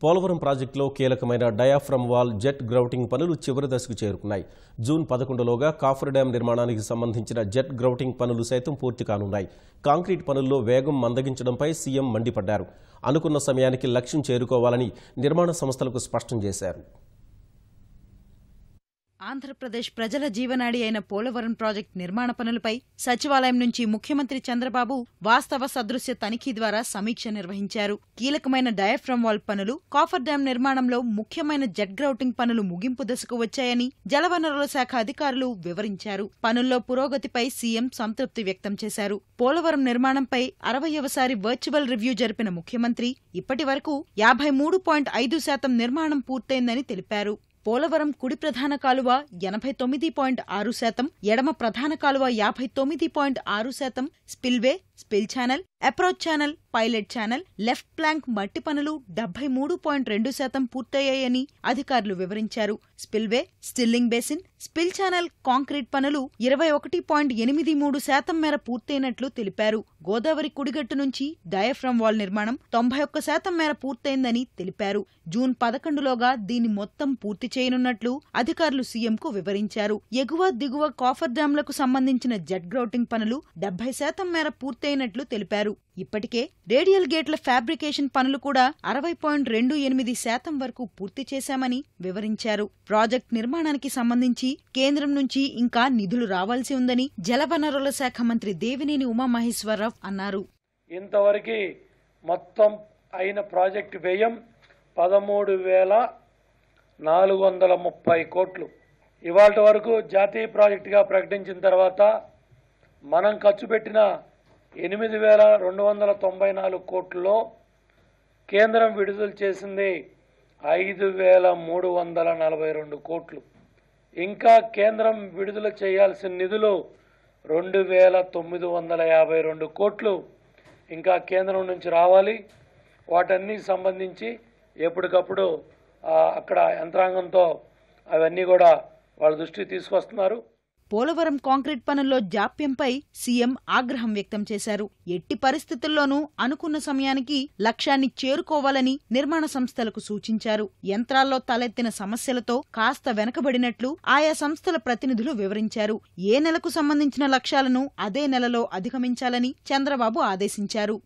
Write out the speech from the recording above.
పోలవరం ప్రాజెక్టులో కీలకమైన diaphragm wall jet grouting పనులు చివరి దశకు చేరుకున్నాయి. జూన్ 11లోగా కాఫర్ డ్యాం నిర్మాణానికి సంబంధించిన జెట్ గ్రౌటింగ్ పనులు సైతం పూర్తి కానున్నాయి. కాంక్రీట్ పనుల్లో వేగం మందగించడంపై సీఎం మండిపడ్డారు. అనుకున్న సమయానికి లక్ష్యం చేరుకోవాలని నిర్మాణ సంస్థలకు స్పష్టం చేశారు. ఆంధ్రప్రదేశ్ ప్రజల జీవనాడి అయిన పోలవరం ప్రాజెక్టు నిర్మాణ పనులపై సచివాలయం నుంచి ముఖ్యమంత్రి చంద్రబాబు వాస్తవ సదృశ్య తనిఖీ ద్వారా సమీక్ష నిర్వహించారు. కీలకమైన డయాఫ్రమ్ వాల్ పనులు, కాఫర్ డ్యాం నిర్మాణంలో ముఖ్యమైన జెట్ గ్రౌటింగ్ పనులు ముగింపు దశకు వచ్చాయని జలవనరుల శాఖ అధికారులు వివరించారు. పనుల్లో పురోగతిపై సీఎం సంతృప్తి వ్యక్తం చేశారు. పోలవరం నిర్మాణంపై 60వ వర్చువల్ రివ్యూ జరిపిన ముఖ్యమంత్రి ఇప్పటి వరకు 53.5% నిర్మాణం పూర్తయిందని తెలిపారు. పోలవరం కుడి ప్రధాన కాలువ 89.6%, ఎడమ ప్రధాన కాలువ 59.6%, spillway, spill channel, approach channel, pilot channel, left flank మట్టి పనులు 73.2% పూర్తయ్యాయని అధికారులు వివరించారు. Spillway, stilling basin, spill channel, concrete పనులు 21.83% మేర పూర్తయినట్లు తెలిపారు. గోదావరి కుడిగట్టు నుంచి డయాఫ్రమ్ వాల్ నిర్మాణం 91% మేర పూర్తయిందని తెలిపారు. జూన్ 11లోగా దీన్ని మొత్తం పూర్తి చేయనున్నట్లు అధికారులు సీఎంకు వివరించారు. ఎగువ దిగువ కాఫర్ డ్యాంలకు సంబంధించిన జెట్ గ్రౌటింగ్ పనులు 70% మేర పూర్తయినట్లు తెలిపారు. ఇప్పటికే రేడియల్ గేట్ల ఫ్యాబ్రికేషన్ పనులు కూడా 60.28% వరకు పూర్తి చేశామని వివరించారు. ప్రాజెక్టు నిర్మాణానికి సంబంధించి కేంద్రం నుంచి ఇంకా నిధులు రావాల్సి ఉందని జలవనరుల శాఖ మంత్రి దేవినేని ఉమామహేశ్వరరావు అన్నారు. ఇంతవరకు మొత్తం అయిన ప్రాజెక్టు వ్యయం 13,430 కోట్లు. ఇవాళ వరకు జాతీయ ప్రాజెక్టుగా ప్రకటించిన తర్వాత మనం ఖర్చు పెట్టిన 8,294 కోట్లలో కేంద్రం విడుదల చేసింది 5,342 కోట్లు. ఇంకా కేంద్రం విడుదల చేయాల్సిన నిధులు 2,952 కోట్లు ఇంకా కేంద్రం నుంచి రావాలి. వాటన్నిటికి సంబంధించి ఎప్పటికప్పుడు అక్కడ యంత్రాంగంతో అవన్నీ కూడా వాళ్ళ దృష్టికి తీసుకొస్తున్నారు. పోలవరం కాంక్రీట్ పనుల్లో జాప్యంపై సీఎం ఆగ్రహం వ్యక్తం చేశారు. ఎట్టి పరిస్థితుల్లోనూ అనుకున్న సమయానికి లక్ష్యాన్ని చేరుకోవాలని నిర్మాణ సంస్థలకు సూచించారు. యంత్రాల్లో తలెత్తిన సమస్యలతో కాస్త వెనకబడినట్లు ఆయా సంస్థల ప్రతినిధులు వివరించారు. ఏ నెలకు సంబంధించిన లక్ష్యాలను అదే నెలలో అధిగమించాలని చంద్రబాబు ఆదేశించారు.